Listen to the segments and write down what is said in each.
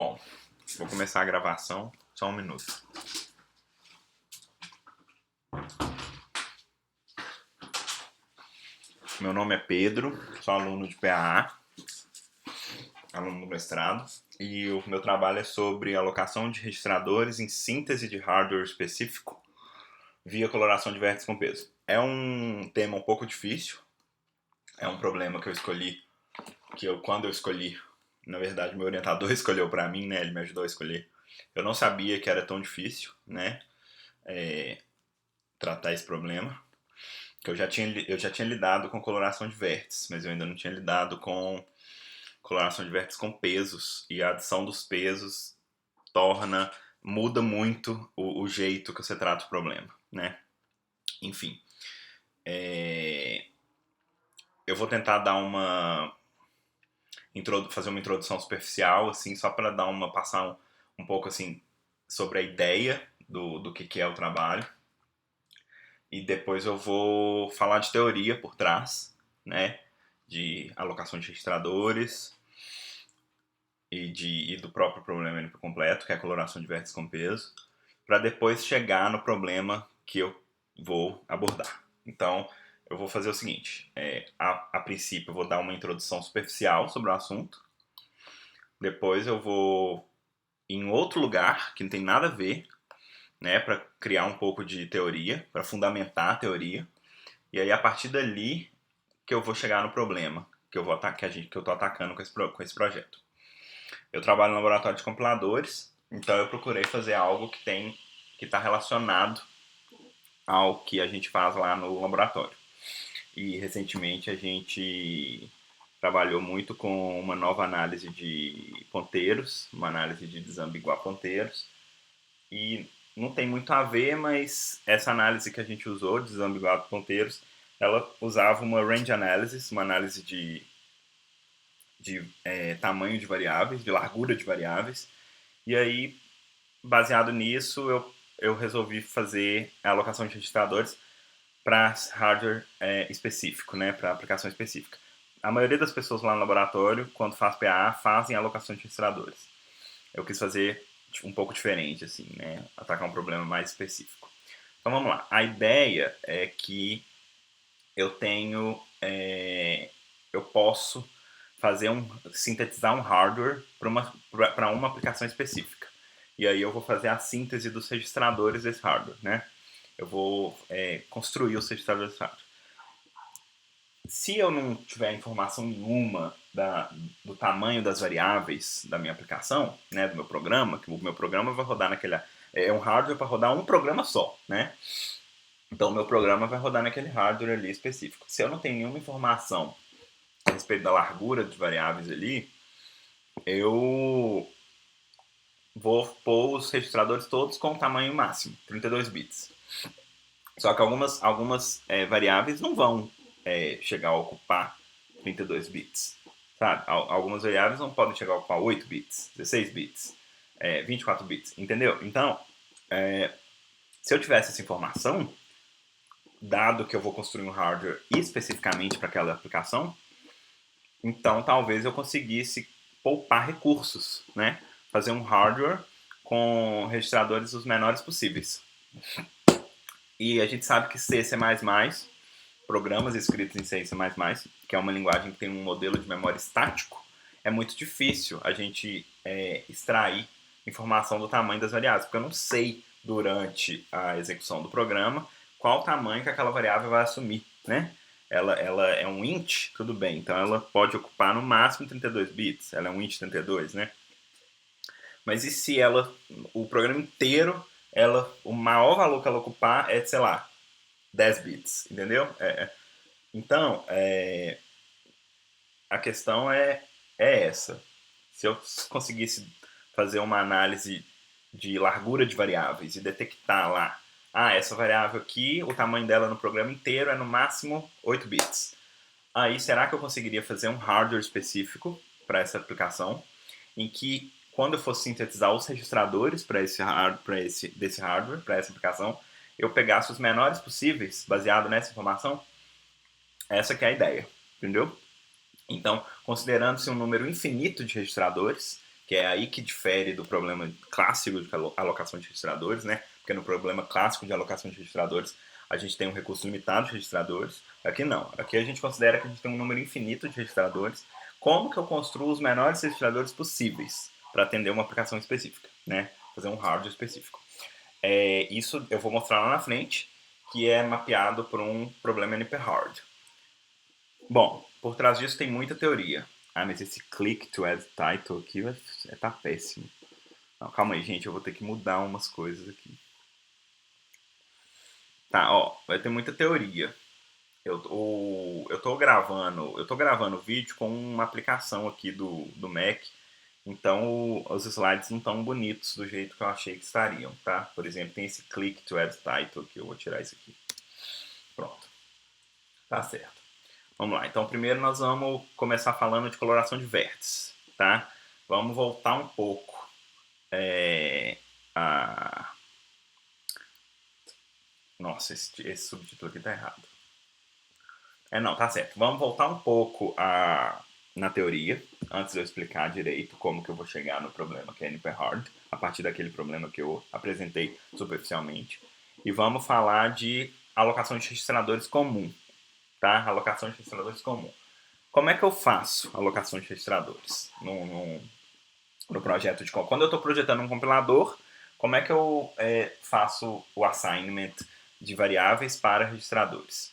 Bom, vou começar a gravação, só um minuto. Meu nome é Pedro, sou aluno de PAA, aluno do mestrado, e o meu trabalho é sobre alocação de registradores em síntese de hardware específico via coloração de vértices com peso. É um tema um pouco difícil, é um problema que eu escolhi, quando eu escolhi, na verdade meu orientador escolheu para mim, né, ele me ajudou a escolher. Eu não sabia que era tão difícil, né, tratar esse problema. Que eu já tinha lidado com coloração de vértices, mas eu ainda não tinha lidado com coloração de vértices com pesos. E a adição dos pesos muda muito o jeito que você trata o problema, né? Enfim, eu vou tentar fazer uma introdução superficial, assim, só para passar um pouco assim sobre a ideia do que é o trabalho. E depois eu vou falar de teoria por trás, né? De alocação de registradores e do próprio problema por completo, que é a coloração de vértices com peso, para depois chegar no problema que eu vou abordar. Então, eu vou fazer o seguinte: a princípio, eu vou dar uma introdução superficial sobre o assunto, depois eu vou em outro lugar que não tem nada a ver, né, para criar um pouco de teoria, para fundamentar a teoria. E aí, a partir dali, que eu vou chegar no problema que eu estou atacando com esse projeto. Eu trabalho no laboratório de compiladores, então eu procurei fazer algo que está relacionado ao que a gente faz lá no laboratório. E recentemente a gente trabalhou muito com uma nova análise de ponteiros, uma análise de desambiguar ponteiros. E não tem muito a ver, mas essa análise que a gente usou, de desambiguar ponteiros, ela usava uma range analysis, uma análise de tamanho de variáveis, de largura de variáveis. E aí, baseado nisso, eu resolvi fazer a alocação de registradores para hardware específico, né, para aplicação específica. A maioria das pessoas lá no laboratório, quando faz PA, fazem alocação de registradores. Eu quis fazer um pouco diferente, assim, né, atacar um problema mais específico. Então vamos lá. A ideia é que eu posso sintetizar um hardware para uma aplicação específica. E aí eu vou fazer a síntese dos registradores desse hardware, né? Eu vou construir os registradores desse hardware. Se eu não tiver informação nenhuma do tamanho das variáveis da minha aplicação, né, do meu programa, que o meu programa vai rodar é um hardware para rodar um programa só, né? Então o meu programa vai rodar naquele hardware ali específico. Se eu não tenho nenhuma informação a respeito da largura de variáveis ali, eu vou pôr os registradores todos com o tamanho máximo, 32 bits. Só que algumas variáveis não vão chegar a ocupar 32 bits. Sabe? Algumas variáveis não podem chegar a ocupar 8 bits, 16 bits, 24 bits, entendeu? Então, se eu tivesse essa informação, dado que eu vou construir um hardware especificamente para aquela aplicação, então talvez eu conseguisse poupar recursos, né? Fazer um hardware com registradores os menores possíveis. E a gente sabe que C, C++, programas escritos em C e C++, que é uma linguagem que tem um modelo de memória estático, é muito difícil a gente extrair informação do tamanho das variáveis, porque eu não sei, durante a execução do programa, qual o tamanho que aquela variável vai assumir, né? Ela é um int, tudo bem, então ela pode ocupar no máximo 32 bits, ela é um int 32, né? Mas e se o programa inteiro, o maior valor que ela ocupar é, sei lá, 10 bits, entendeu? Então, a questão é essa. Se eu conseguisse fazer uma análise de largura de variáveis e detectar lá, essa variável aqui, o tamanho dela no programa inteiro é no máximo 8 bits. Aí, será que eu conseguiria fazer um hardware específico para essa aplicação, em que, quando eu fosse sintetizar os registradores desse hardware, para essa aplicação, eu pegasse os menores possíveis, baseado nessa informação? Essa que é a ideia, entendeu? Então, considerando-se um número infinito de registradores, que é aí que difere do problema clássico de alocação de registradores, né? Porque no problema clássico de alocação de registradores, a gente tem um recurso limitado de registradores. Aqui não. Aqui a gente considera que a gente tem um número infinito de registradores. Como que eu construo os menores registradores possíveis para atender uma aplicação específica, né? Fazer um hardware específico. Isso eu vou mostrar lá na frente, que é mapeado por um problema NP-hard. Bom, por trás disso tem muita teoria. Ah, mas esse click to add title aqui tá péssimo. Não, calma aí, gente, eu vou ter que mudar umas coisas aqui. Tá, ó, vai ter muita teoria. Eu tô gravando o vídeo com uma aplicação aqui do Mac, então os slides não estão bonitos do jeito que eu achei que estariam, tá? Por exemplo, tem esse click to add title que eu vou tirar isso aqui. Pronto. Tá certo. Vamos lá. Então, primeiro nós vamos começar falando de coloração de vértices, tá? Vamos voltar um pouco Nossa, esse subtítulo aqui tá errado. Não, tá certo. Vamos voltar um pouco na teoria, antes de eu explicar direito como que eu vou chegar no problema que é NP-hard, a partir daquele problema que eu apresentei superficialmente. E vamos falar de alocação de registradores comum, tá? Alocação de registradores comum. Como é que eu faço alocação de registradores no projeto de... Quando eu estou projetando um compilador, como é que eu faço o assignment de variáveis para registradores?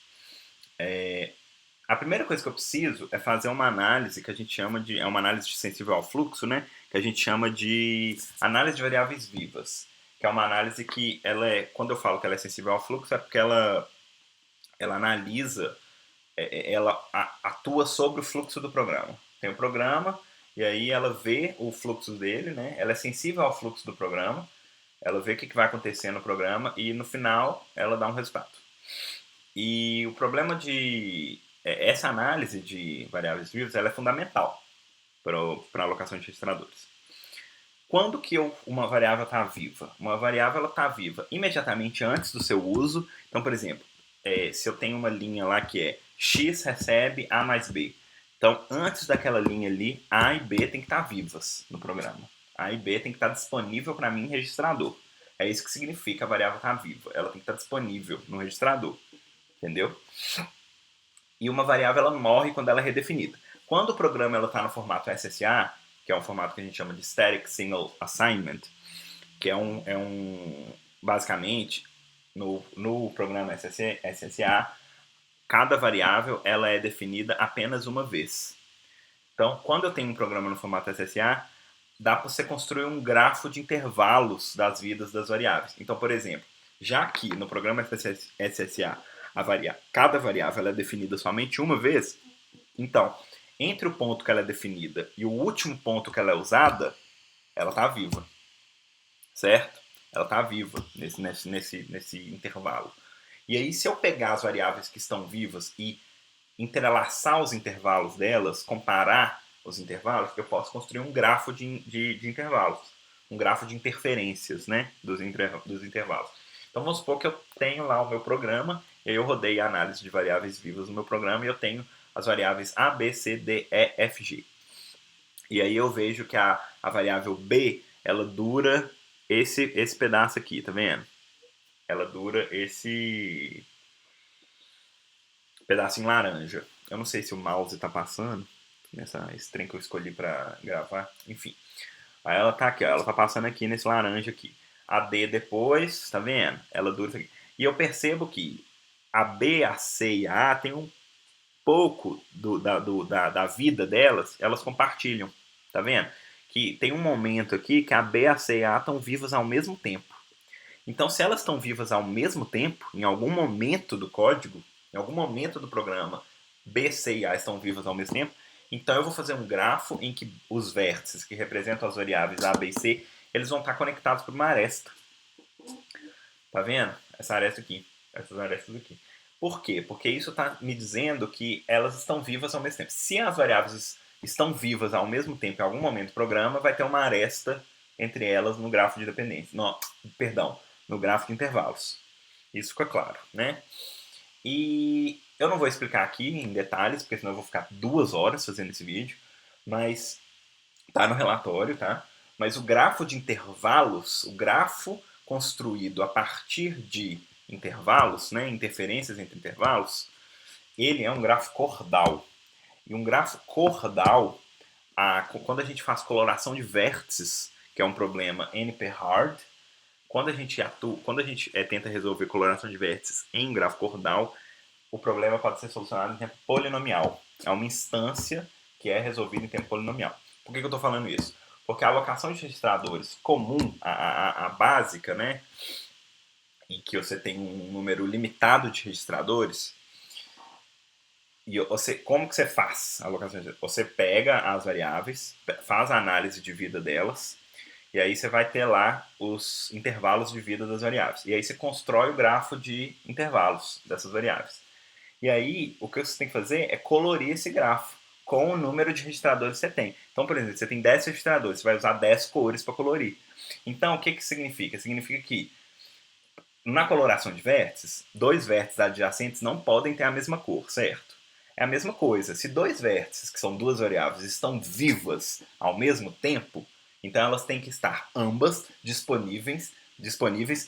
A primeira coisa que eu preciso é fazer uma análise que a gente chama de... É uma análise sensível ao fluxo, né? Que a gente chama de análise de variáveis vivas. Que é uma análise que ela é... Quando eu falo que ela é sensível ao fluxo, é porque ela analisa... Ela atua sobre o fluxo do programa. Tem o programa, e aí ela vê o fluxo dele, né? Ela é sensível ao fluxo do programa, ela vê o que vai acontecer no programa, e no final ela dá um resultado. E o problema de... Essa análise de variáveis vivas ela é fundamental para a alocação de registradores. Quando que uma variável está viva? Uma variável está viva imediatamente antes do seu uso. Então, por exemplo, se eu tenho uma linha lá que é x recebe a mais b. Então, antes daquela linha ali, a e b tem que estar vivas no programa. A e b tem que estar disponível para mim em registrador. É isso que significa a variável estar viva. Ela tem que estar disponível no registrador. Entendeu? E uma variável ela morre quando ela é redefinida. Quando o programa está no formato SSA, que é um formato que a gente chama de Static Single Assignment, que basicamente, no programa SSA, cada variável ela é definida apenas uma vez. Então, quando eu tenho um programa no formato SSA, dá para você construir um grafo de intervalos das vidas das variáveis. Então, por exemplo, já que no programa SSA cada variável é definida somente uma vez, então, entre o ponto que ela é definida e o último ponto que ela é usada, ela está viva. Certo? Ela está viva nesse intervalo. E aí, se eu pegar as variáveis que estão vivas e entrelaçar os intervalos delas, comparar os intervalos, eu posso construir um grafo de intervalos. Um grafo de interferências, né, dos intervalos. Então, vamos supor que eu tenho lá o meu programa, e aí eu rodei a análise de variáveis vivas no meu programa, e eu tenho as variáveis A, B, C, D, E, F, G. E aí eu vejo que a variável B, ela dura esse pedaço aqui, tá vendo? Ela dura esse pedacinho laranja. Eu não sei se o mouse tá passando, esse trem que eu escolhi pra gravar, enfim. Aí ela tá aqui, ó, ela tá passando aqui nesse laranja aqui. A D depois, tá vendo? Ela dura isso aqui. E eu percebo que a B, a C e a A tem um pouco da vida delas, elas compartilham, tá vendo? Que tem um momento aqui que a B, a C e a A estão vivas ao mesmo tempo. Então, se elas estão vivas ao mesmo tempo, em algum momento do código, em algum momento do programa, B, C e A estão vivas ao mesmo tempo, então eu vou fazer um grafo em que os vértices que representam as variáveis A, B e C, eles vão estar conectados por uma aresta. Tá vendo? Essa aresta aqui. Essas arestas aqui. Por quê? Porque isso está me dizendo que elas estão vivas ao mesmo tempo. Se as variáveis estão vivas ao mesmo tempo em algum momento do programa, vai ter uma aresta entre elas no grafo de dependência. No grafo de intervalos. Isso fica claro, né? E eu não vou explicar aqui em detalhes, porque senão eu vou ficar 2 horas fazendo esse vídeo, mas tá no relatório, tá? Mas o grafo de intervalos, o grafo construído a partir de intervalos, né, interferências entre intervalos, ele é um grafo cordal. E um grafo cordal, quando a gente faz coloração de vértices, que é um problema NP-hard, quando a gente tenta resolver coloração de vértices em grafo cordal, o problema pode ser solucionado em tempo polinomial. É uma instância que é resolvida em tempo polinomial. Por que eu estou falando isso? Porque a alocação de registradores comum, a básica, né, em que você tem um número limitado de registradores, e como que você faz a alocação de registradores? Você pega as variáveis, faz a análise de vida delas, e aí você vai ter lá os intervalos de vida das variáveis. E aí você constrói o grafo de intervalos dessas variáveis. E aí, o que você tem que fazer é colorir esse grafo com o número de registradores que você tem. Então, por exemplo, você tem 10 registradores, você vai usar 10 cores para colorir. Então, o que que significa? Significa que na coloração de vértices, dois vértices adjacentes não podem ter a mesma cor, certo? É a mesma coisa. Se dois vértices, que são duas variáveis, estão vivas ao mesmo tempo, então elas têm que estar ambas disponíveis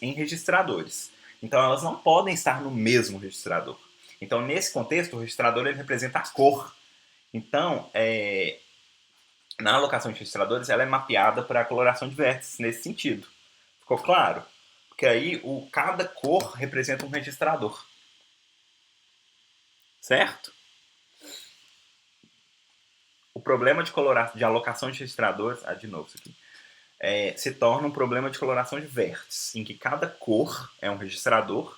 em registradores. Então elas não podem estar no mesmo registrador. Então, nesse contexto, o registrador ele representa a cor. Então, na alocação de registradores, ela é mapeada para a coloração de vértices nesse sentido. Ficou claro? Porque aí cada cor representa um registrador. Certo? O problema de alocação de registradores, de novo isso aqui, se torna um problema de coloração de vértices, em que cada cor é um registrador,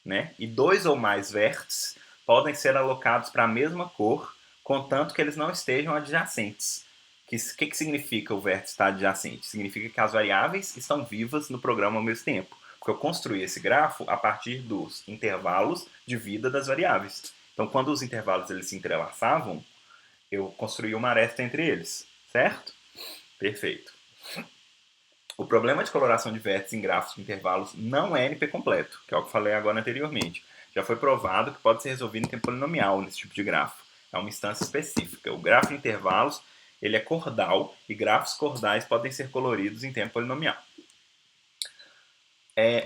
né? E dois ou mais vértices podem ser alocados para a mesma cor, contanto que eles não estejam adjacentes. O que significa o vértice estar adjacente? Significa que as variáveis estão vivas no programa ao mesmo tempo. Porque eu construí esse grafo a partir dos intervalos de vida das variáveis. Então, quando os intervalos eles se entrelaçavam, eu construí uma aresta entre eles, certo? Perfeito. O problema de coloração de vértices em grafos de intervalos não é NP completo, que é o que eu falei agora anteriormente. Já foi provado que pode ser resolvido em tempo polinomial nesse tipo de grafo. É uma instância específica. O grafo de intervalos ele é cordal e grafos cordais podem ser coloridos em tempo polinomial.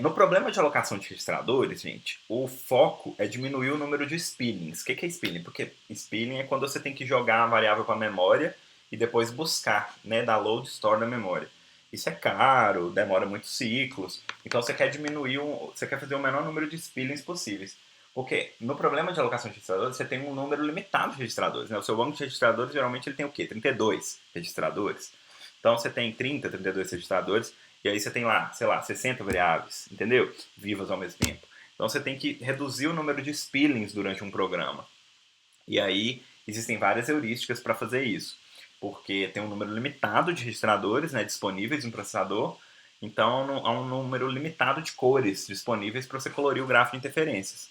No problema de alocação de registradores, gente, o foco é diminuir o número de spillings. O que é spilling? Porque spilling é quando você tem que jogar a variável para a memória e depois buscar, né, dar load store na memória. Isso é caro, demora muitos ciclos. Então você quer você quer fazer o menor número de spillings possíveis. Porque no problema de alocação de registradores, você tem um número limitado de registradores. Né? O seu banco de registradores geralmente ele tem o quê? 32 registradores. Então você tem 30, 32 registradores. E aí você tem lá, sei lá, 60 variáveis, entendeu? Vivas ao mesmo tempo. Então você tem que reduzir o número de spillings durante um programa. E aí existem várias heurísticas para fazer isso. Porque tem um número limitado de registradores, né, disponíveis no processador. Então há um número limitado de cores disponíveis para você colorir o grafo de interferências,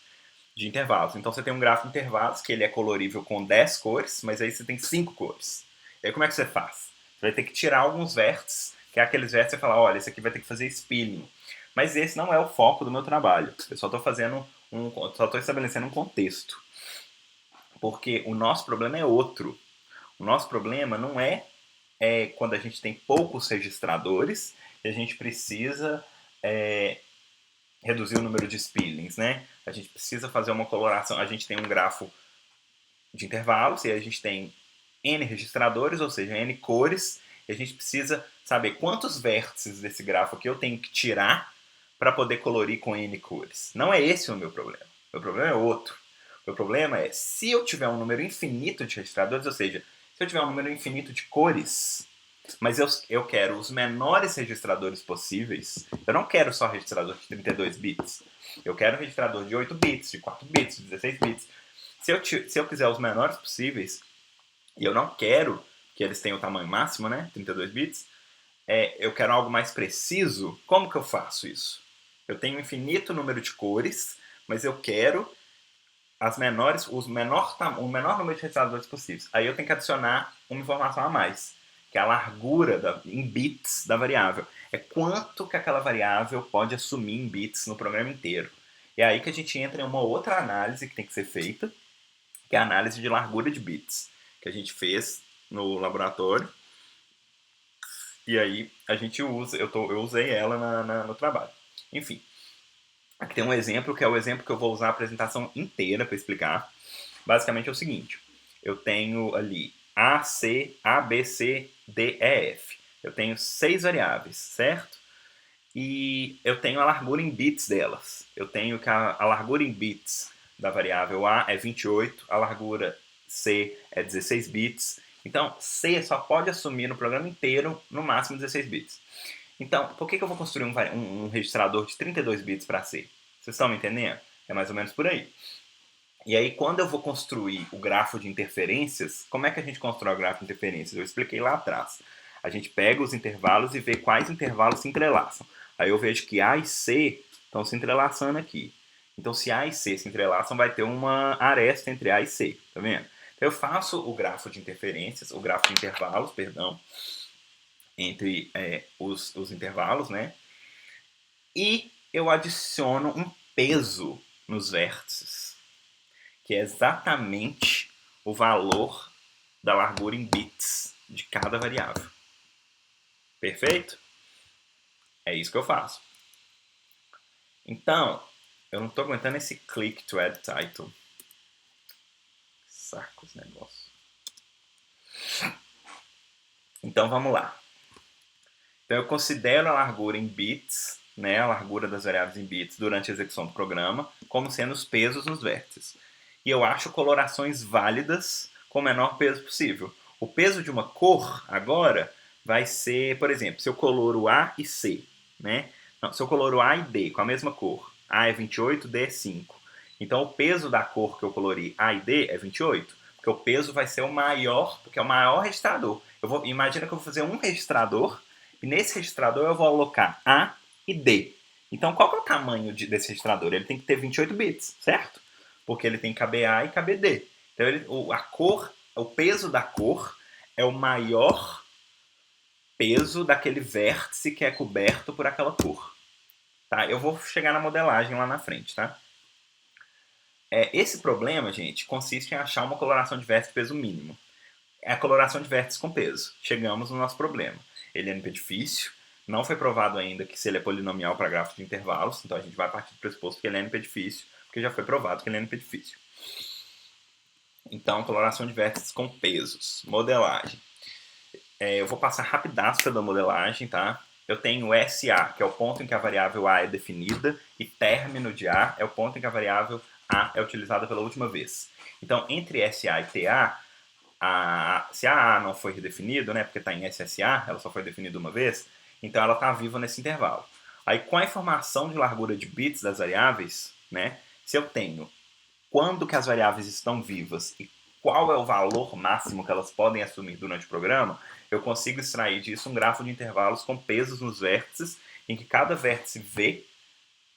de intervalos. Então você tem um grafo de intervalos que ele é colorível com 10 cores, mas aí você tem 5 cores. E aí como é que você faz? Você vai ter que tirar alguns vértices, que é aqueles vértices que você fala, olha, esse aqui vai ter que fazer spilling. Mas esse não é o foco do meu trabalho. Eu só estou estabelecendo um contexto. Porque o nosso problema é outro. O nosso problema não é quando a gente tem poucos registradores e a gente precisa reduzir o número de spillings, né? A gente precisa fazer uma coloração. A gente tem um grafo de intervalos e a gente tem N registradores, ou seja, N cores, e a gente precisa saber quantos vértices desse grafo aqui eu tenho que tirar para poder colorir com N cores. Não é esse o meu problema. O meu problema é outro. O meu problema é se eu tiver um número infinito de registradores, ou seja, se eu tiver um número infinito de cores, mas eu quero os menores registradores possíveis, eu não quero só registrador de 32 bits. Eu quero um registrador de 8 bits, de 4 bits, de 16 bits. Se eu quiser os menores possíveis, e eu não quero que eles tenham o tamanho máximo, né, 32 bits, eu quero algo mais preciso, como que eu faço isso? Eu tenho um infinito número de cores, mas eu quero o menor número de registradores possíveis. Aí eu tenho que adicionar uma informação a mais, que é a largura em bits da variável. É quanto que aquela variável pode assumir em bits no programa inteiro. E é aí que a gente entra em uma outra análise que tem que ser feita, que é a análise de largura de bits, que a gente fez no laboratório. E aí a gente usa, eu usei ela no trabalho. Enfim, aqui tem um exemplo que é o exemplo que eu vou usar a apresentação inteira para explicar. Basicamente é o seguinte: eu tenho ali A, C, A, B, C, D, E, F. Eu tenho 6 variáveis, certo? E eu tenho a largura em bits delas. Eu tenho que a largura em bits da variável A é 28, a largura C é 16 bits. Então, C só pode assumir no programa inteiro, no máximo 16 bits. Então, por que eu vou construir um registrador de 32 bits para C? Vocês estão me entendendo? É mais ou menos por aí. E aí, quando eu vou construir o grafo de interferências, como é que a gente constrói o grafo de interferências? Eu expliquei lá atrás. A gente pega os intervalos e vê quais intervalos se entrelaçam. Aí eu vejo que A e C estão se entrelaçando aqui. Então, se A e C se entrelaçam, vai ter uma aresta entre A e C, tá vendo? Então, eu faço o grafo de interferências, o grafo de intervalos, perdão, entre os intervalos, né? E eu adiciono um peso nos vértices, que é exatamente o valor da largura em bits de cada variável. Perfeito? É isso que eu faço. Então, eu não estou aguentando esse click to add title. Saco esse negócio. Então, vamos lá. Então, eu considero a largura em bits, né, a largura das variáveis em bits durante a execução do programa, como sendo os pesos nos vértices. E eu acho colorações válidas com o menor peso possível. O peso de uma cor, agora, vai ser, por exemplo, se eu coloro A e C, né? Não, se eu coloro A e D com a mesma cor, A é 28, D é 5. Então, o peso da cor que eu colori A e D é 28, porque o peso vai ser o maior, porque é o maior registrador. Imagina que eu vou fazer um registrador, e nesse registrador eu vou alocar A e D. Então, qual que é o tamanho desse registrador? Ele tem que ter 28 bits, certo? Porque ele tem que caber A e caber D. Então, a cor, o peso da cor é o maior peso daquele vértice que é coberto por aquela cor. Tá? Eu vou chegar na modelagem lá na frente, tá? Esse problema, gente, consiste em achar uma coloração de vértice de peso mínimo. É a coloração de vértice com peso. Chegamos no nosso problema. Ele é NP difícil. Não foi provado ainda que se ele é polinomial para grafos de intervalos. Então a gente vai partir do pressuposto que ele é NP difícil, porque já foi provado que ele é NP difícil. Então, coloração de vértices com pesos. Modelagem. Eu vou passar rapidaço pela modelagem, tá? Eu tenho SA, que é o ponto em que a variável A é definida, e término de A é o ponto em que a variável A é utilizada pela última vez. Então, entre SA e TA, se a A não foi redefinido, né, porque está em SSA, ela só foi definida uma vez, então ela está viva nesse intervalo. Aí, com a informação de largura de bits das variáveis, né, se eu tenho quando que as variáveis estão vivas e qual é o valor máximo que elas podem assumir durante o programa, eu consigo extrair disso um grafo de intervalos com pesos nos vértices, em que cada vértice V,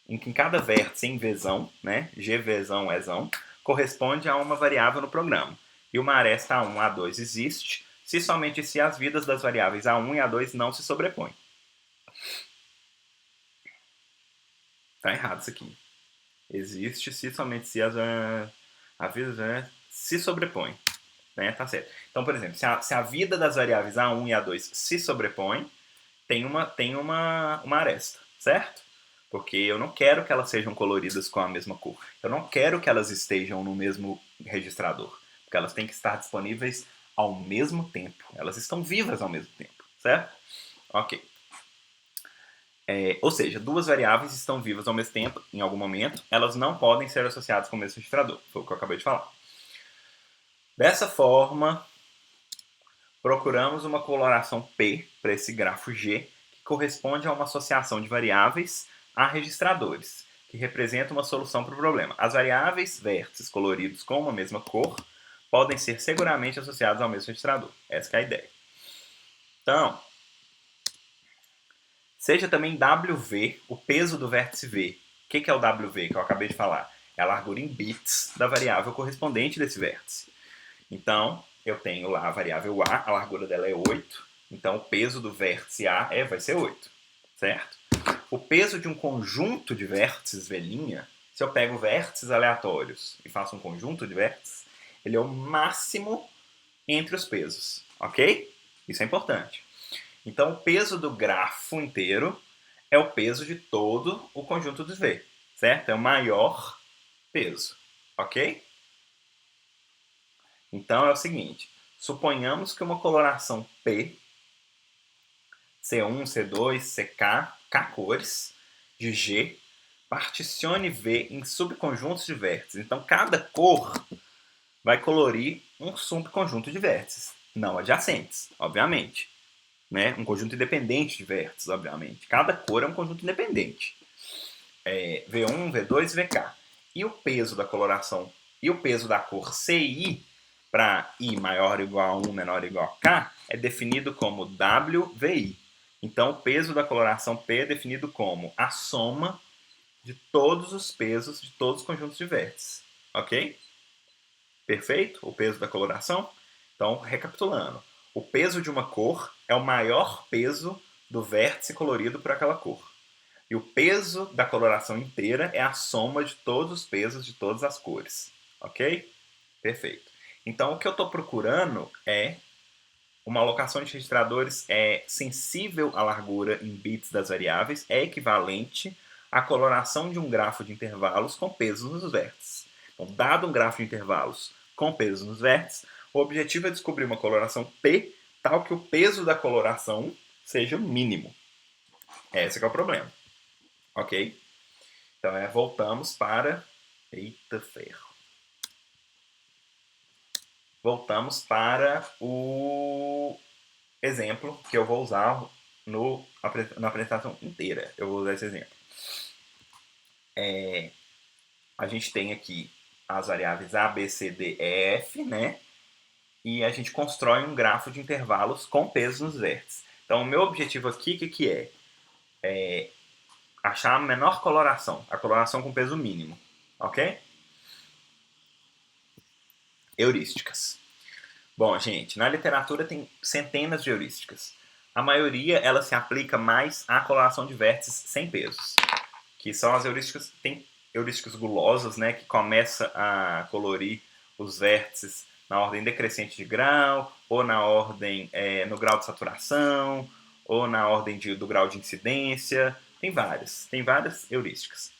em que cada vértice em Vzão, né, G Vzão Ezão, corresponde a uma variável no programa. E uma aresta A1 e A2 existe, se somente se as vidas das variáveis A1 e A2 não se sobrepõem. Tá errado isso aqui. Existe se somente se as vidas se sobrepõem. Né? Tá certo. Então, por exemplo, se a vida das variáveis A1 e A2 se sobrepõem, tem uma aresta, certo? Porque eu não quero que elas sejam coloridas com a mesma cor. Eu não quero que elas estejam no mesmo registrador. Porque elas têm que estar disponíveis ao mesmo tempo. Elas estão vivas ao mesmo tempo, certo? Ok. Ou seja, duas variáveis estão vivas ao mesmo tempo, em algum momento, elas não podem ser associadas com o mesmo registrador. Foi o que eu acabei de falar. Dessa forma, procuramos uma coloração P para esse grafo G, que corresponde a uma associação de variáveis a registradores, que representa uma solução para o problema. As variáveis vértices coloridos com uma mesma cor podem ser seguramente associados ao mesmo registrador. Essa é a ideia. Então, seja também WV o peso do vértice V. O que é o WV que eu acabei de falar? É a largura em bits da variável correspondente desse vértice. Então, eu tenho lá a variável A, a largura dela é 8. Então, o peso do vértice A vai ser 8, certo? O peso de um conjunto de vértices velhinha, se eu pego vértices aleatórios e faço um conjunto de vértices, ele é o máximo entre os pesos, ok? Isso é importante. Então, o peso do grafo inteiro é o peso de todo o conjunto dos V, certo? É o maior peso, ok? Então, é o seguinte, suponhamos que uma coloração P, C1, C2, CK, K cores, de G, particione V em subconjuntos de vértices. Então, cada cor vai colorir um subconjunto de vértices, não adjacentes, obviamente. Né? Um conjunto independente de vértices, obviamente. Cada cor é um conjunto independente. V1, V2 e VK. E o peso da coloração e o peso da cor CI para I maior ou igual a 1, menor ou igual a K é definido como WVI. Então, o peso da coloração P é definido como a soma de todos os pesos de todos os conjuntos de vértices. Ok? Perfeito? O peso da coloração? Então, recapitulando. O peso de uma cor é o maior peso do vértice colorido por aquela cor. E o peso da coloração inteira é a soma de todos os pesos de todas as cores. Ok? Perfeito. Então, o que eu estou procurando é uma alocação de registradores sensível à largura em bits das variáveis, é equivalente à coloração de um grafo de intervalos com pesos nos vértices. Então, dado um grafo de intervalos com pesos nos vértices, o objetivo é descobrir uma coloração P tal que o peso da coloração seja mínimo. Esse é o problema. Ok? Então, voltamos para... Eita ferro. Voltamos para o exemplo que eu vou usar na apresentação inteira. Eu vou usar esse exemplo. A gente tem aqui as variáveis A, B, C, D, E, F, né? E a gente constrói um grafo de intervalos com pesos nos vértices. Então, o meu objetivo aqui, o que é? Achar a menor coloração, a coloração com peso mínimo. Ok? Heurísticas. Bom, gente, na literatura tem centenas de heurísticas. A maioria, ela se aplica mais à coloração de vértices sem pesos, que são as heurísticas, tem heurísticas gulosas, né, que começa a colorir os vértices na ordem decrescente de grau, ou na ordem, no grau de saturação, ou na ordem do grau de incidência. Tem várias heurísticas.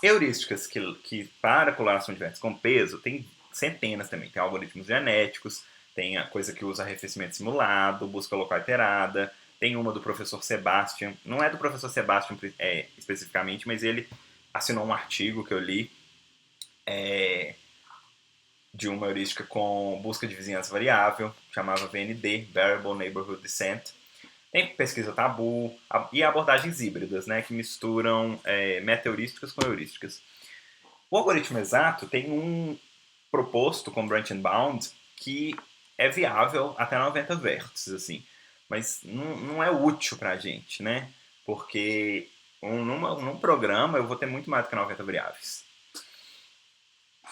Heurísticas que para coloração de vértices com peso, tem centenas também. Tem algoritmos genéticos, tem a coisa que usa arrefecimento simulado, busca local alterada, tem uma do professor Sebastian, não é do professor Sebastian especificamente, mas ele assinou um artigo que eu li de uma heurística com busca de vizinhança variável, chamava VND, Variable Neighborhood Descent. Tem pesquisa tabu e abordagens híbridas, né, que misturam meta-heurísticas com heurísticas. O algoritmo exato tem um proposto com branch and bound que é viável até 90 vértices, assim. Mas não é útil pra gente, né? Porque num programa eu vou ter muito mais do que 90 variáveis.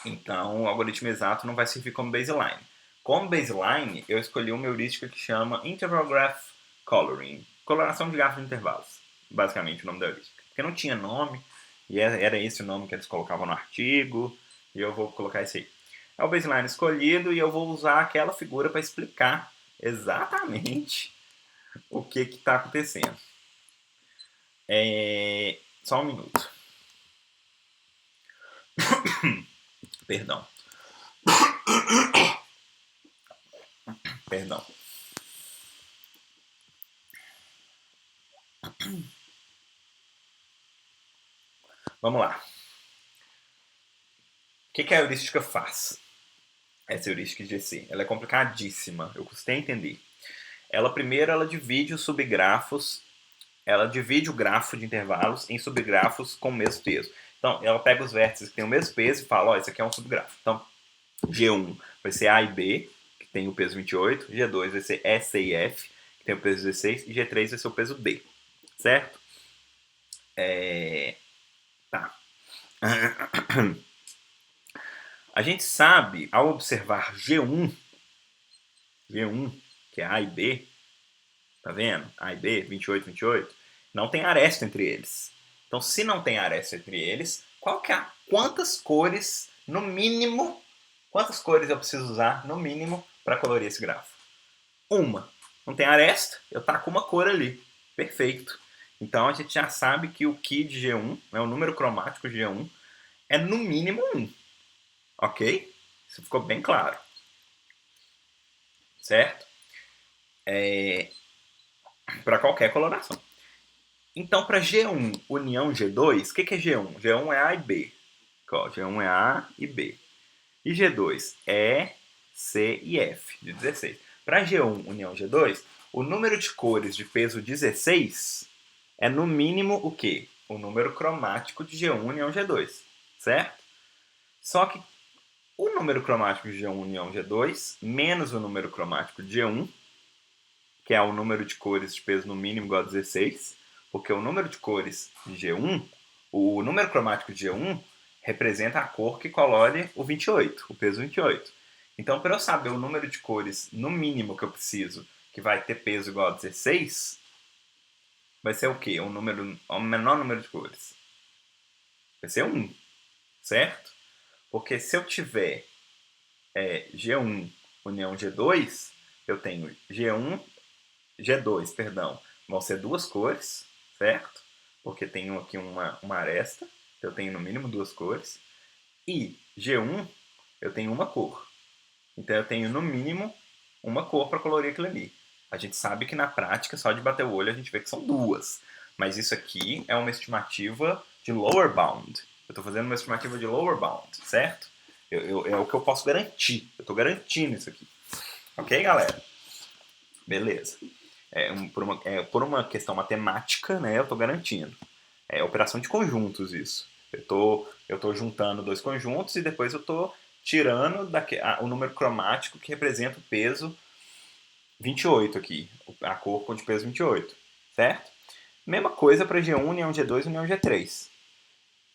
Então, o algoritmo exato não vai servir como baseline. Como baseline, eu escolhi uma heurística que chama Interval Graph Coloring. Coloração de grafos de intervalos. Basicamente, o nome da heurística. Porque não tinha nome, e era esse o nome que eles colocavam no artigo, e eu vou colocar esse aí. É o baseline escolhido e eu vou usar aquela figura para explicar exatamente o que está acontecendo. Só um minuto. Perdão. Perdão. Vamos lá. O que a heurística faz? Essa heurística de GC. Ela é complicadíssima. Eu custei a entender. Primeiro, ela divide os subgrafos. Ela divide o grafo de intervalos em subgrafos com o mesmo peso. Então, ela pega os vértices que têm o mesmo peso e fala, ó, esse aqui é um subgrafo. Então, G1 vai ser A e B, que tem o peso 28. G2 vai ser E, C e F, que tem o peso 16. E G3 vai ser o peso D. Certo? Tá. A gente sabe, ao observar G1, que é A e B, tá vendo? A e B, 28, 28, não tem aresta entre eles. Então, se não tem aresta entre eles, quantas cores, no mínimo, quantas cores eu preciso usar, no mínimo, para colorir esse grafo? Uma. Não tem aresta, eu taco uma cor ali. Perfeito. Então a gente já sabe que o Ki de G1, né, o número cromático de G1, é no mínimo 1. Ok? Isso ficou bem claro. Certo? Para qualquer coloração. Então, para G1 união G2, o que é G1? G1 é A e B. G1 é A e B. E G2 é C e F, de 16. Para G1 união G2, o número de cores de peso 16 é no mínimo o quê? O número cromático de G1 união G2, certo? Só que o número cromático de G1 união G2 menos o número cromático de G1, que é o número de cores de peso no mínimo igual a 16, porque o número de cores de G1, o número cromático de G1 representa a cor que colore o 28, o peso 28. Então, para eu saber o número de cores no mínimo que eu preciso, que vai ter peso igual a 16, vai ser o quê? O menor número de cores. Vai ser 1, certo? Porque se eu tiver G1 união G2, eu tenho G2, perdão, vão ser duas cores, certo? Porque tenho aqui uma aresta, eu tenho no mínimo duas cores. E G1, eu tenho uma cor. Então eu tenho no mínimo uma cor para colorir aquilo ali. A gente sabe que na prática, só de bater o olho, a gente vê que são duas. Mas isso aqui é uma estimativa de lower bound. Eu estou fazendo uma estimativa de lower bound, certo? É o que eu posso garantir. Eu estou garantindo isso aqui. Ok, galera? Beleza. Por uma questão matemática, né, eu estou garantindo. É operação de conjuntos isso. Eu tô juntando dois conjuntos e depois eu estou tirando o número cromático que representa o peso 28 aqui. A cor com de peso 28. Certo? Mesma coisa para G1, união G2 e união G3.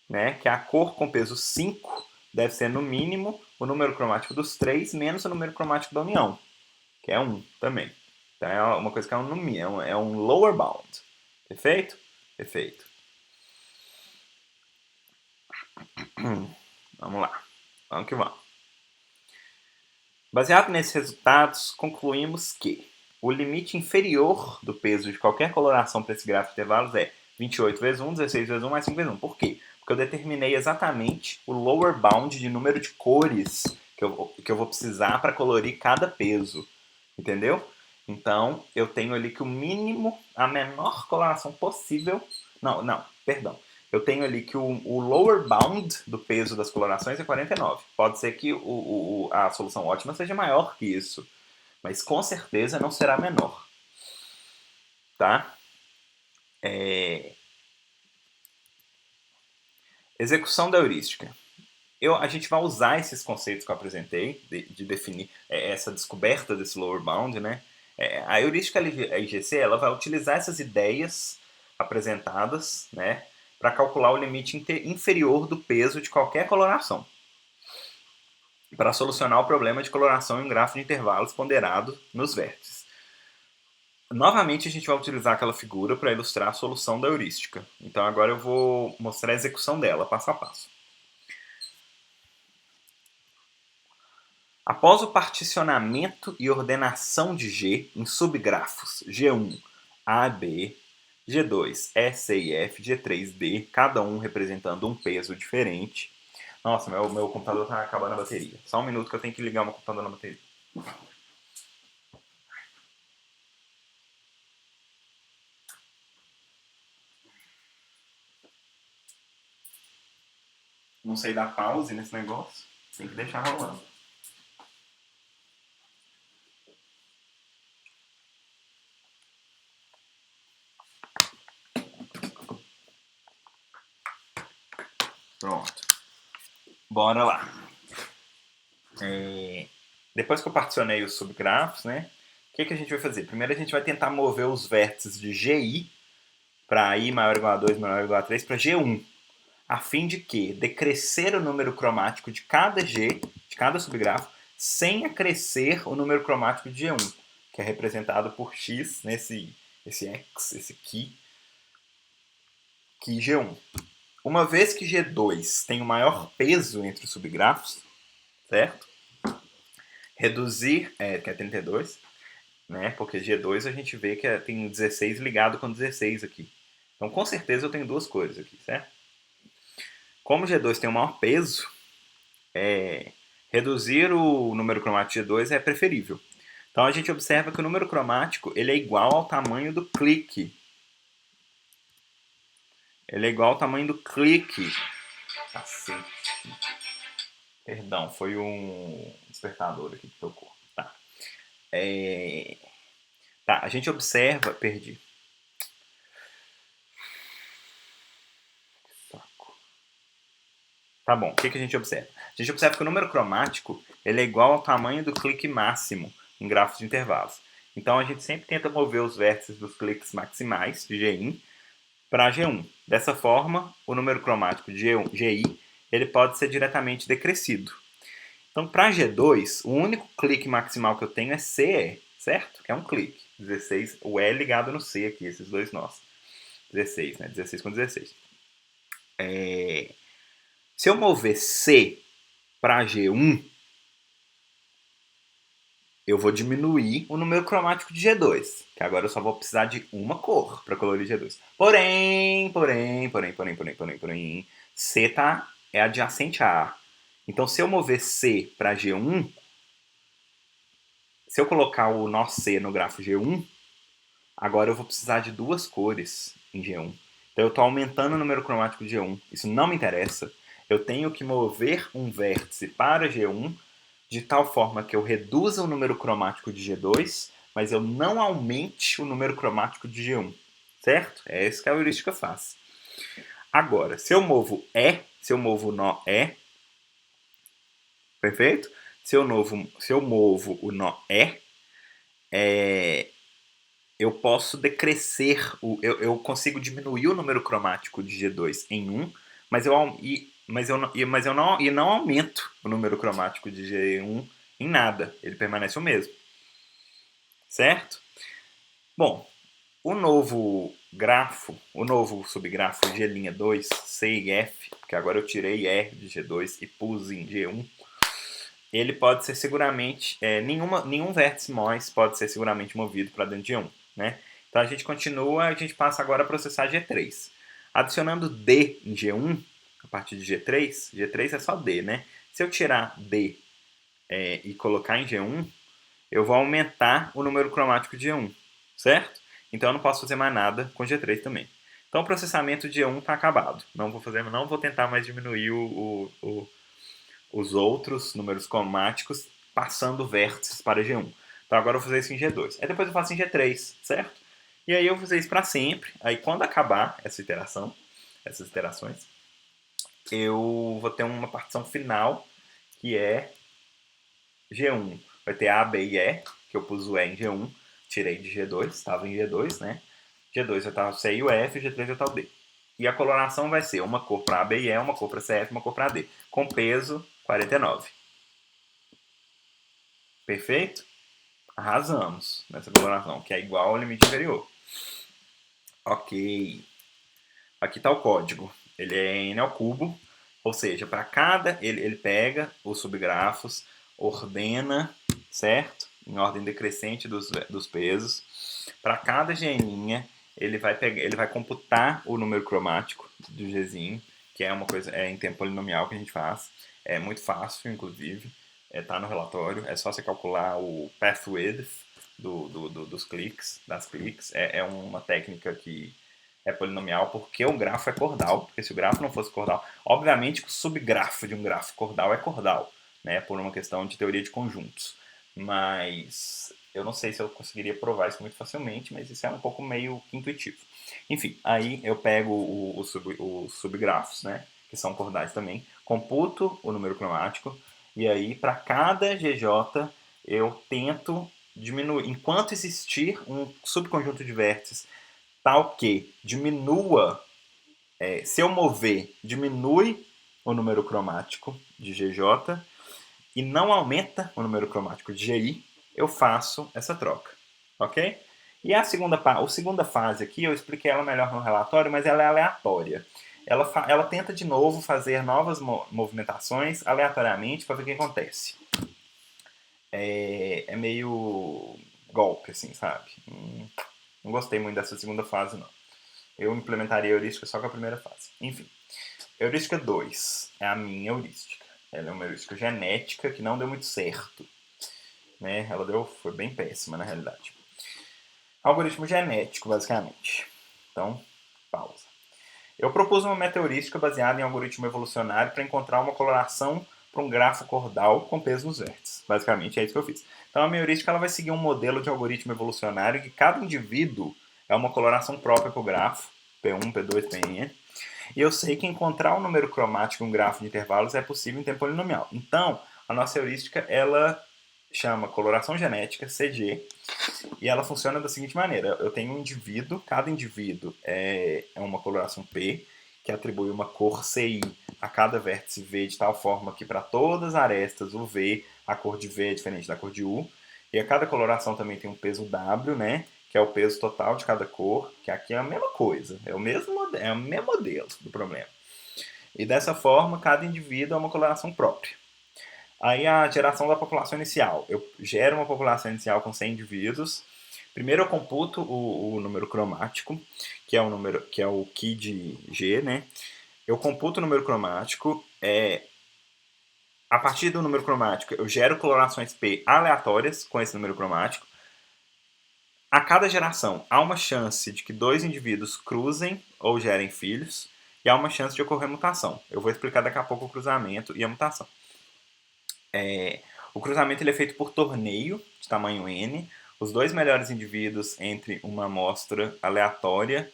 Né? Que a cor com peso 5 deve ser no mínimo o número cromático dos três menos o número cromático da união, que é 1 também. Então é uma coisa que é um lower bound. Perfeito? Perfeito. Vamos lá. Vamos que vamos. Baseado nesses resultados, concluímos que o limite inferior do peso de qualquer coloração para esse gráfico de intervalos é 28 vezes 1, 16 vezes 1 mais 5 vezes 1. Por quê? Porque eu determinei exatamente o lower bound de número de cores que eu vou precisar para colorir cada peso. Entendeu? Então, eu tenho ali que o mínimo, a menor coloração possível... Não, perdão. Eu tenho ali que o lower bound do peso das colorações é 49. Pode ser que a solução ótima seja maior que isso, mas com certeza não será menor. Tá? Execução da heurística. A gente vai usar esses conceitos que eu apresentei, de definir essa descoberta desse lower bound, né? A heurística IGC ela vai utilizar essas ideias apresentadas, né, para calcular o limite inferior do peso de qualquer coloração, para solucionar o problema de coloração em um gráfico de intervalos ponderado nos vértices. Novamente, a gente vai utilizar aquela figura para ilustrar a solução da heurística. Então, agora eu vou mostrar a execução dela, passo a passo. Após o particionamento e ordenação de G em subgrafos G1, A, B, G2, E, C e F, G3, D, cada um representando um peso diferente. Nossa, meu computador está acabando a bateria. Só um minuto que eu tenho que ligar o meu computador na bateria. Não sei dar pause nesse negócio. Tem que deixar rolando. Pronto. Bora lá. Depois que eu particionei os subgrafos, né? O que a gente vai fazer? Primeiro a gente vai tentar mover os vértices de GI para I maior ou igual a 2, maior ou igual a 3 para G1. A fim de que decrescer o número cromático de cada G, de cada subgrafo, sem acrescer o número cromático de G1, que é representado por X, nesse X, esse Ki G1. Uma vez que G2 tem o maior peso entre os subgrafos, certo? Reduzir, que é 32, né? Porque G2 a gente vê que tem 16 ligado com 16 aqui. Então, com certeza eu tenho duas cores aqui, certo? Como G2 tem o maior peso, reduzir o número cromático de G2 é preferível. Então a gente observa que o número cromático ele é igual ao tamanho do clique. Ele é igual ao tamanho do clique. Cacete. Perdão, foi um despertador aqui que tocou. Tá. Tá, a gente observa. Perdi. Saco. Tá bom, o que a gente observa? A gente observa que o número cromático ele é igual ao tamanho do clique máximo em grafos de intervalos. Então a gente sempre tenta mover os vértices dos cliques maximais de GI para G1. Dessa forma, o número cromático de GI ele pode ser diretamente decrescido. Então, para G2, o único clique maximal que eu tenho é CE, certo? Que é um clique. 16, o E ligado no C aqui, esses dois nós. 16, né? 16 com 16. Se eu mover C para G1, eu vou diminuir o número cromático de G2, que agora eu só vou precisar de uma cor para colorir G2. Porém, C é adjacente a A. Então, se eu mover C para G1, se eu colocar o nó C no grafo G1, agora eu vou precisar de duas cores em G1. Então, eu estou aumentando o número cromático de G1. Isso não me interessa. Eu tenho que mover um vértice para G1 de tal forma que eu reduza o número cromático de G2, mas eu não aumente o número cromático de G1. Certo? É isso que a heurística faz. Agora, se eu movo o nó E, perfeito? Se eu movo o nó eu posso decrescer, eu consigo diminuir o número cromático de G2 em 1, mas eu não aumento o número cromático de G1 em nada. Ele permanece o mesmo. Certo? Bom, o novo subgrafo G'2, C e F, que agora eu tirei R de G2 e pus em G1, ele pode ser seguramente, nenhum vértice MOS pode ser seguramente movido para dentro de G1. Né? Então a gente passa agora a processar G3. Adicionando D em G1, a partir de G3 é só D, né? Se eu tirar D e colocar em G1, eu vou aumentar o número cromático de G1, certo? Então eu não posso fazer mais nada com G3 também. Então o processamento de G1 está acabado. Não vou tentar mais diminuir os outros números cromáticos passando vértices para G1. Então agora eu vou fazer isso em G2. Aí depois eu faço em G3, certo? E aí eu vou fazer isso para sempre. Aí quando acabar essas iterações, eu vou ter uma partição final que é G1. Vai ter A, B e E, que eu pus o E em G1, tirei de G2, estava em G2, né? G2 vai estar o C e o F, G3 vai estar o D. E a coloração vai ser uma cor para A, B e E, uma cor para CF, uma cor para D, com peso 49. Perfeito? Arrasamos nessa coloração, que é igual ao limite inferior. Ok. Aqui está o código. Ele é n ao cubo, ou seja, para cada... Ele pega os subgrafos, ordena, certo? Em ordem decrescente dos pesos. Para cada geninha, ele vai computar o número cromático do Gzinho, que é uma coisa em tempo polinomial que a gente faz. É muito fácil, inclusive. Tá no relatório. É só você calcular o path width dos cliques, das cliques. É uma técnica que é polinomial porque o grafo é cordal. Porque se o grafo não fosse cordal, obviamente que o subgrafo de um grafo cordal é cordal, né? Por uma questão de teoria de conjuntos. Mas eu não sei se eu conseguiria provar isso muito facilmente, mas isso é um pouco meio intuitivo. Enfim, aí eu pego os subgrafos, né? Que são cordais também, computo o número cromático, e aí para cada GJ eu tento diminuir, enquanto existir um subconjunto de vértices tal que diminua, se eu mover, diminui o número cromático de GJ e não aumenta o número cromático de GI, eu faço essa troca, ok? E a segunda fase aqui, eu expliquei ela melhor no relatório, mas ela é aleatória. Ela tenta de novo fazer novas movimentações aleatoriamente para ver o que acontece. É meio golpe, assim, sabe? Não gostei muito dessa segunda fase, não. Eu implementaria a heurística só com a primeira fase. Enfim, heurística 2 é a minha heurística. Ela é uma heurística genética que não deu muito certo. Né? Foi bem péssima, na realidade. Algoritmo genético, basicamente. Então, pausa. Eu propus uma meta-heurística baseada em algoritmo evolucionário para encontrar uma coloração para um grafo cordal com peso nos vértices. Basicamente, é isso que eu fiz. Então, a minha heurística ela vai seguir um modelo de algoritmo evolucionário que cada indivíduo é uma coloração própria para o grafo, P1, P2, Pn. E eu sei que encontrar um número cromático em um grafo de intervalos é possível em tempo polinomial. Então, a nossa heurística, ela chama coloração genética, CG, e ela funciona da seguinte maneira. Eu tenho um indivíduo, cada indivíduo é uma coloração P, que atribui uma cor CI a cada vértice V de tal forma que para todas as arestas o V, a cor de V é diferente da cor de U. E a cada coloração também tem um peso W, né? Que é o peso total de cada cor, que aqui é a mesma coisa, é o mesmo modelo do problema. E dessa forma, cada indivíduo é uma coloração própria. Aí a geração da população inicial. Eu gero uma população inicial com 100 indivíduos. Primeiro eu computo o número cromático, que é o Ki de G, né? Eu computo o número cromático. A partir do número cromático, eu gero colorações P aleatórias com esse número cromático. A cada geração, há uma chance de que dois indivíduos cruzem ou gerem filhos, e há uma chance de ocorrer mutação. Eu vou explicar daqui a pouco o cruzamento e a mutação. O cruzamento ele é feito por torneio de tamanho N. Os dois melhores indivíduos entre uma amostra aleatória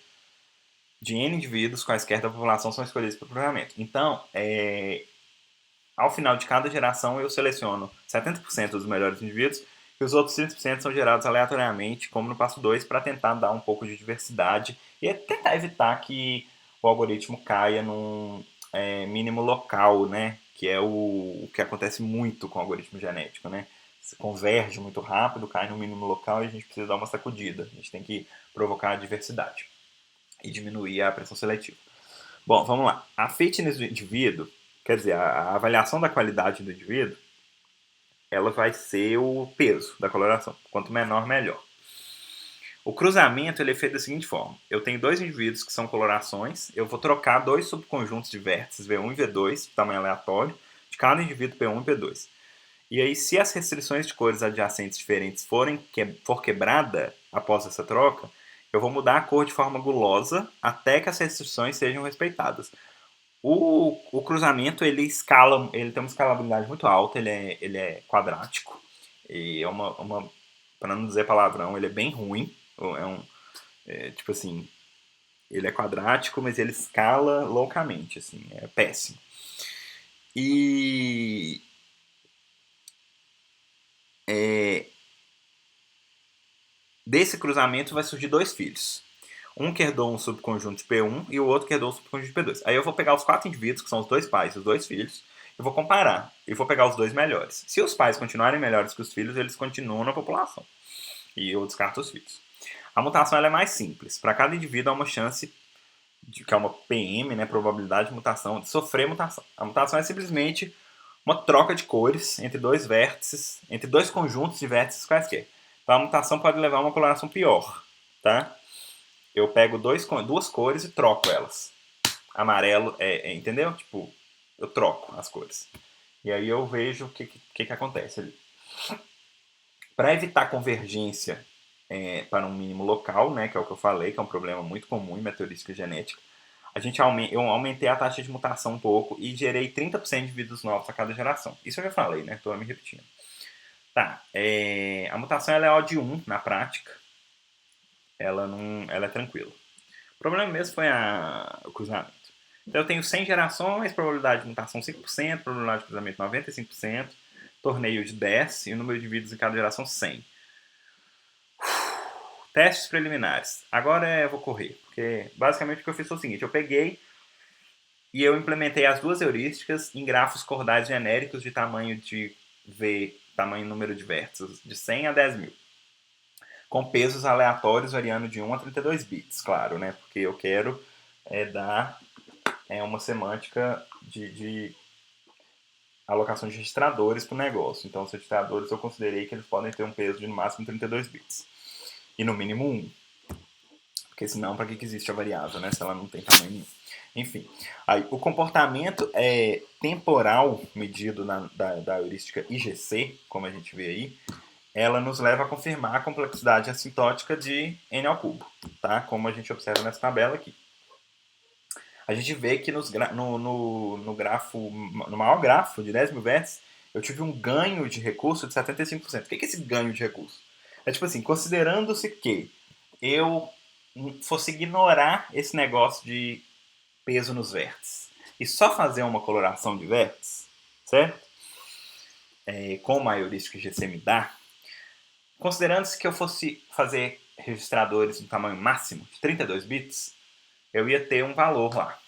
de N indivíduos quaisquer da população são escolhidos para o cruzamento. Então, ao final de cada geração, eu seleciono 70% dos melhores indivíduos e os outros 30% são gerados aleatoriamente, como no passo 2, para tentar dar um pouco de diversidade e tentar evitar que o algoritmo caia num mínimo local, né? Que é o que acontece muito com o algoritmo genético, né? Se converge muito rápido, cai no mínimo local e a gente precisa dar uma sacudida. A gente tem que provocar a diversidade e diminuir a pressão seletiva. Bom, vamos lá. A fitness do indivíduo, quer dizer, a avaliação da qualidade do indivíduo, ela vai ser o peso da coloração. Quanto menor, melhor. O cruzamento ele é feito da seguinte forma. Eu tenho dois indivíduos que são colorações, eu vou trocar dois subconjuntos de vértices V1 e V2, de tamanho aleatório, de cada indivíduo P1 e P2. E aí, se as restrições de cores adjacentes diferentes for quebrada após essa troca, eu vou mudar a cor de forma gulosa até que as restrições sejam respeitadas. O cruzamento ele tem uma escalabilidade muito alta, ele é quadrático e para não dizer palavrão, ele é bem ruim. Tipo assim, ele é quadrático, mas ele escala loucamente, assim, é péssimo. E desse cruzamento vai surgir dois filhos. Um que herdou um subconjunto de P1 e o outro que herdou um subconjunto de P2. Aí eu vou pegar os 4 indivíduos, que são os dois pais e os dois filhos, e vou comparar. E vou pegar os dois melhores. Se os pais continuarem melhores que os filhos, eles continuam na população. E eu descarto os filhos. A mutação ela é mais simples. Para cada indivíduo há uma chance, que é uma PM, né, probabilidade de mutação, de sofrer mutação. A mutação é simplesmente uma troca de cores entre dois vértices, entre dois conjuntos de vértices quaisquer. Então a mutação pode levar a uma coloração pior, tá? Eu pego duas cores e troco elas. Amarelo, entendeu? Tipo, eu troco as cores. E aí eu vejo o que acontece ali. Para evitar convergência para um mínimo local, né, que é o que eu falei, que é um problema muito comum em meteorística genética, eu aumentei a taxa de mutação um pouco e gerei 30% de indivíduos novos a cada geração. Isso eu já falei, né? Estou me repetindo. Tá, a mutação ela é O de 1 na prática. Ela é tranquila. O problema mesmo foi o cruzamento. Então eu tenho 100 gerações, probabilidade de mutação 5%, probabilidade de cruzamento 95%, torneio de 10 e o número de indivíduos em cada geração 100. Testes preliminares. Agora eu vou correr, porque basicamente o que eu fiz foi o seguinte, eu peguei e eu implementei as duas heurísticas em grafos cordais genéricos de tamanho de V, tamanho número de vértices, de 100 a 10.000. Com pesos aleatórios variando de 1 a 32 bits, claro, né? Porque eu quero dar uma semântica alocação de registradores para o negócio. Então, os registradores eu considerei que eles podem ter um peso de no máximo 32 bits. E no mínimo 1. Porque senão, para que existe a variável, né? Se ela não tem tamanho nenhum. Enfim, aí, o comportamento temporal medido da heurística IGC, como a gente vê aí, ela nos leva a confirmar a complexidade assintótica de n ao cubo, tá? Como a gente observa nessa tabela aqui. A gente vê que no grafo, no maior grafo de 10 mil vértices, eu tive um ganho de recurso de 75%. O que é esse ganho de recurso? É tipo assim, considerando-se que eu fosse ignorar esse negócio de peso nos vértices e só fazer uma coloração de vértices, certo? Como a heurística GC me dá, considerando-se que eu fosse fazer registradores no tamanho máximo de 32 bits, eu ia ter um valor lá,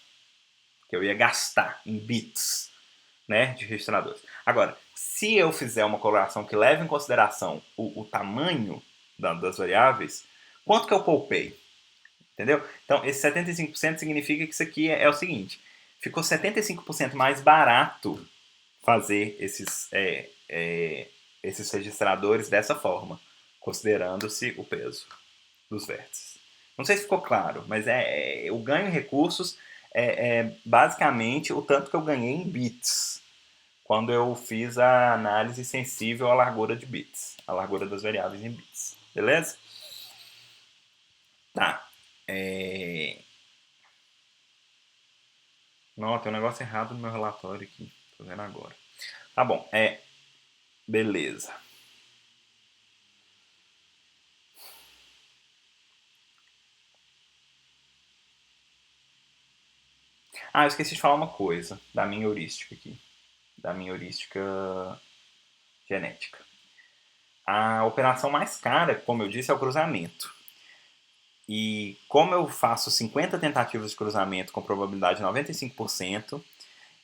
que eu ia gastar em bits, né, de registradores. Agora, se eu fizer uma coloração que leve em consideração o tamanho das variáveis, quanto que eu poupei? Entendeu? Então, esse 75% significa que isso aqui é o seguinte: ficou 75% mais barato fazer esses registradores dessa forma, considerando-se o peso dos vértices. Não sei se ficou claro, mas o ganho em recursos é basicamente o tanto que eu ganhei em bits quando eu fiz a análise sensível à largura de bits, a largura das variáveis em bits. Beleza? Tá. Não, tem um negócio errado no meu relatório aqui. Tô vendo agora. Tá bom. Beleza. Ah, eu esqueci de falar uma coisa da minha heurística aqui. Da minha heurística genética. A operação mais cara, como eu disse, é o cruzamento. E como eu faço 50 tentativas de cruzamento com probabilidade de 95%,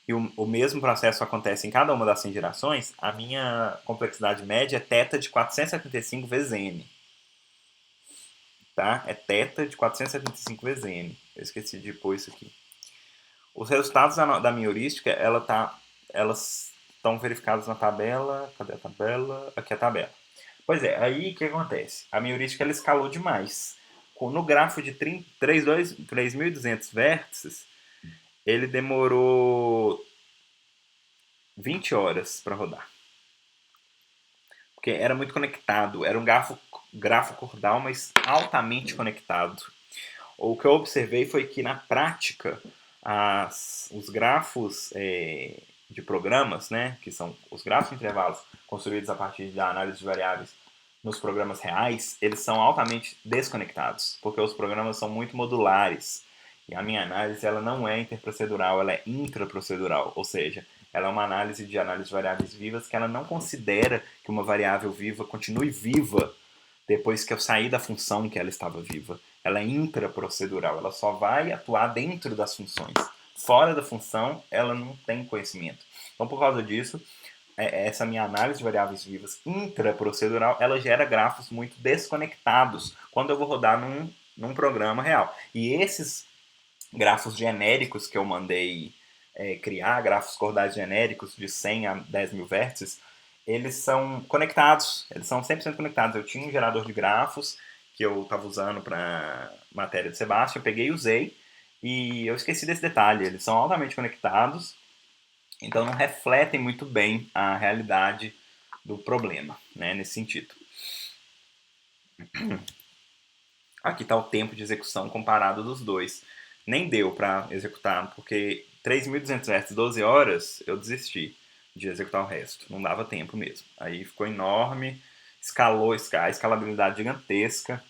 e o mesmo processo acontece em cada uma das 100 gerações, a minha complexidade média é θ de 475 vezes n. Tá? É θ de 475 vezes n. Eu esqueci de pôr isso aqui. Os resultados da minha heurística, elas estão verificados na tabela. Cadê a tabela? Aqui é a tabela. Pois é, aí o que acontece? A minha heurística ela escalou demais. No grafo de 3.200 vértices, ele demorou 20 horas para rodar. Porque era muito conectado. Era um grafo cordal, mas altamente conectado. O que eu observei foi que, na prática, os grafos de programas, né, que são os grafos de intervalos construídos a partir da análise de variáveis nos programas reais, eles são altamente desconectados, porque os programas são muito modulares. E a minha análise ela não é interprocedural, ela é intraprocedural, ou seja, ela é uma análise de variáveis vivas que ela não considera que uma variável viva continue viva depois que eu sair da função em que ela estava viva. Ela é intraprocedural, ela só vai atuar dentro das funções. Fora da função, ela não tem conhecimento. Então, por causa disso, essa minha análise de variáveis vivas intraprocedural, ela gera grafos muito desconectados quando eu vou rodar num programa real. E esses grafos genéricos que eu mandei criar, grafos cordais genéricos de 100 a 10 mil vértices, eles são conectados, eles são 100% conectados. Eu tinha um gerador de grafos que eu estava usando para matéria de Sebastião, eu peguei e usei, e eu esqueci desse detalhe, eles são altamente conectados, então não refletem muito bem a realidade do problema, né, nesse sentido. Aqui está o tempo de execução comparado dos dois. Nem deu para executar, porque 3.200 Hz, 12 horas, eu desisti de executar o resto. Não dava tempo mesmo. Aí ficou enorme, escalou a escalabilidade gigantesca,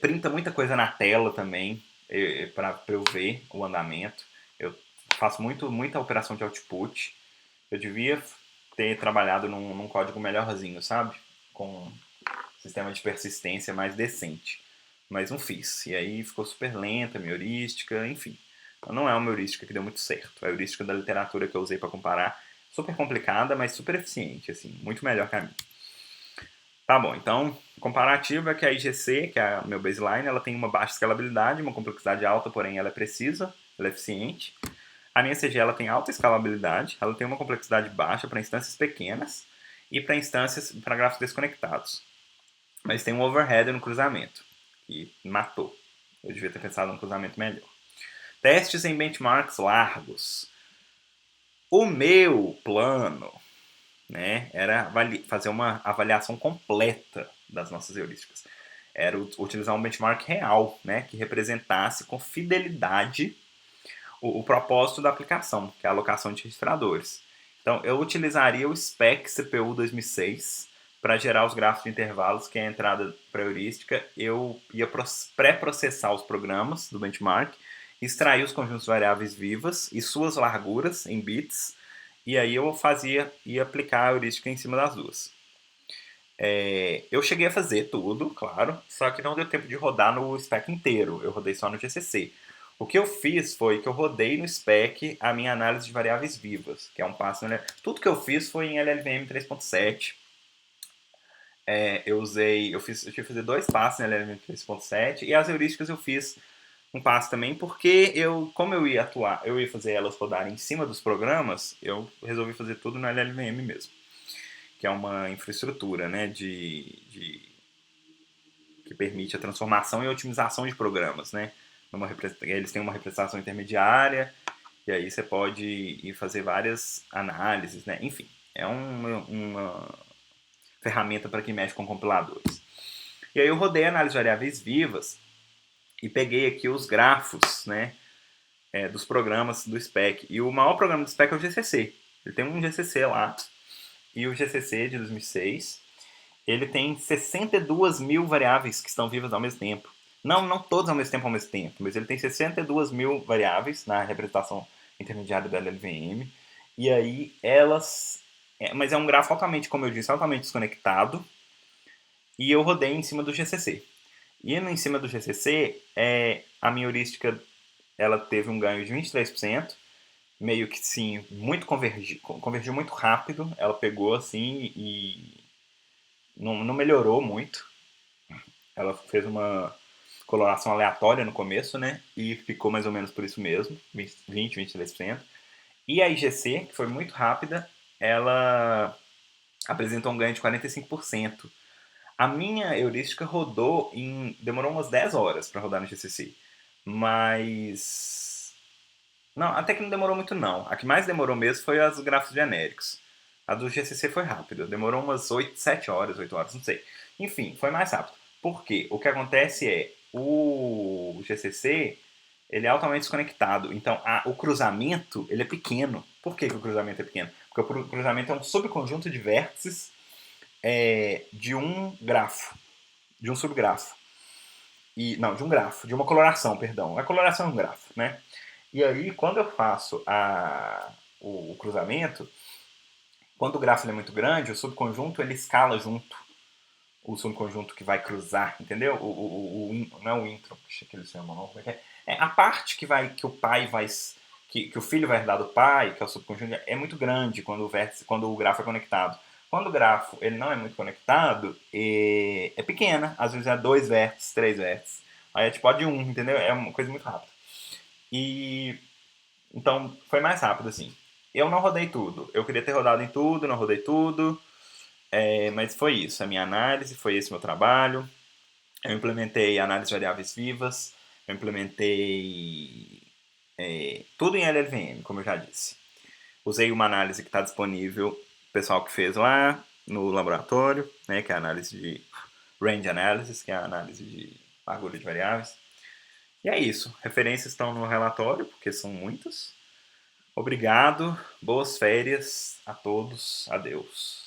printa muita coisa na tela também, para eu ver o andamento. Eu faço muita operação de output. Eu devia ter trabalhado num código melhorzinho, sabe? Com sistema de persistência mais decente. Mas não fiz. E aí ficou super lenta a minha heurística, enfim. Então não é uma heurística que deu muito certo. A heurística da literatura que eu usei para comparar, super complicada, mas super eficiente, assim, muito melhor que a minha. Tá bom, então, comparativo é que a IGC, que é a meu baseline, ela tem uma baixa escalabilidade, uma complexidade alta, porém ela é precisa, ela é eficiente. A minha CG ela tem alta escalabilidade, ela tem uma complexidade baixa para instâncias pequenas e para instâncias para gráficos desconectados. Mas tem um overhead no cruzamento, que matou. Eu devia ter pensado num cruzamento melhor. Testes em benchmarks largos. O meu plano, né, era fazer uma avaliação completa das nossas heurísticas. Era utilizar um benchmark real, né, que representasse com fidelidade o propósito da aplicação, que é a alocação de registradores. Então, eu utilizaria o SPEC CPU 2006 para gerar os gráficos de intervalos, que é a entrada para a heurística. Eu ia pré-processar os programas do benchmark, extrair os conjuntos variáveis vivas e suas larguras em bits, e aí eu ia aplicar a heurística em cima das duas. Eu cheguei a fazer tudo, claro, só que não deu tempo de rodar no spec inteiro, eu rodei só no GCC. O que eu fiz foi que eu rodei no spec a minha análise de variáveis vivas, que é um passo... Tudo que eu fiz foi em LLVM 3.7. Eu tive que fazer 2 passos em LLVM 3.7 e as heurísticas eu fiz um passo também, porque como eu ia fazer elas rodarem em cima dos programas, eu resolvi fazer tudo no LLVM mesmo, que é uma infraestrutura, né, que permite a transformação e otimização de programas, né? Eles têm uma representação intermediária, e aí você pode ir fazer várias análises, né? Enfim, é uma ferramenta para quem mexe com compiladores. E aí eu rodei a análise de variáveis vivas e peguei aqui os grafos, né, dos programas do SPEC. E o maior programa do SPEC é o GCC. Ele tem um GCC lá, e o GCC de 2006, ele tem 62 mil variáveis que estão vivas ao mesmo tempo. Não todas ao mesmo tempo, mas ele tem 62 mil variáveis na representação intermediária da LLVM. E aí mas é um grafo altamente, como eu disse, altamente desconectado. E eu rodei em cima do GCC. E em cima do GCC, a minha heurística ela teve um ganho de 23%, meio que sim, convergiu muito rápido. Ela pegou assim e não melhorou muito. Ela fez uma coloração aleatória no começo, né? E ficou mais ou menos por isso mesmo, 23%. E a IGC, que foi muito rápida, ela apresentou um ganho de 45%. A minha heurística demorou umas 10 horas para rodar no GCC. Mas... Não, até que não demorou muito não. A que mais demorou mesmo foi as gráficos genéricos. A do GCC foi rápida. Demorou umas 7 horas, 8 horas, não sei. Enfim, foi mais rápido. Por quê? O que acontece o GCC, ele é altamente desconectado. Então, o cruzamento, ele é pequeno. Por que o cruzamento é pequeno? Porque o cruzamento é um subconjunto de vértices de um grafo, de um subgrafo. Não, de um grafo, de uma coloração, perdão. A coloração é um grafo, né? E aí, quando eu faço o cruzamento, quando o grafo é muito grande, o subconjunto ele escala junto. O subconjunto que vai cruzar, entendeu? Não é o intro, que eles chamam, não. Como é que é? A parte que o pai vai... Que o filho vai herdar do pai, que é o subconjunto, é muito grande quando o grafo é conectado. Quando o grafo ele não é muito conectado, é pequena. Às vezes é 2 vértices, 3 vértices. Aí é tipo de 1, entendeu? É uma coisa muito rápida. Então, foi mais rápido, assim. Eu não rodei tudo. Eu queria ter rodado em tudo, não rodei tudo. Mas foi isso. A minha análise, foi esse meu trabalho. Eu implementei análise de variáveis vivas. Eu implementei tudo em LLVM, como eu já disse. Usei uma análise que está disponível, o pessoal que fez lá no laboratório, né, que é a análise de range analysis, que é a análise de largura de variáveis. E é isso. Referências estão no relatório, porque são muitas. Obrigado, boas férias a todos, adeus.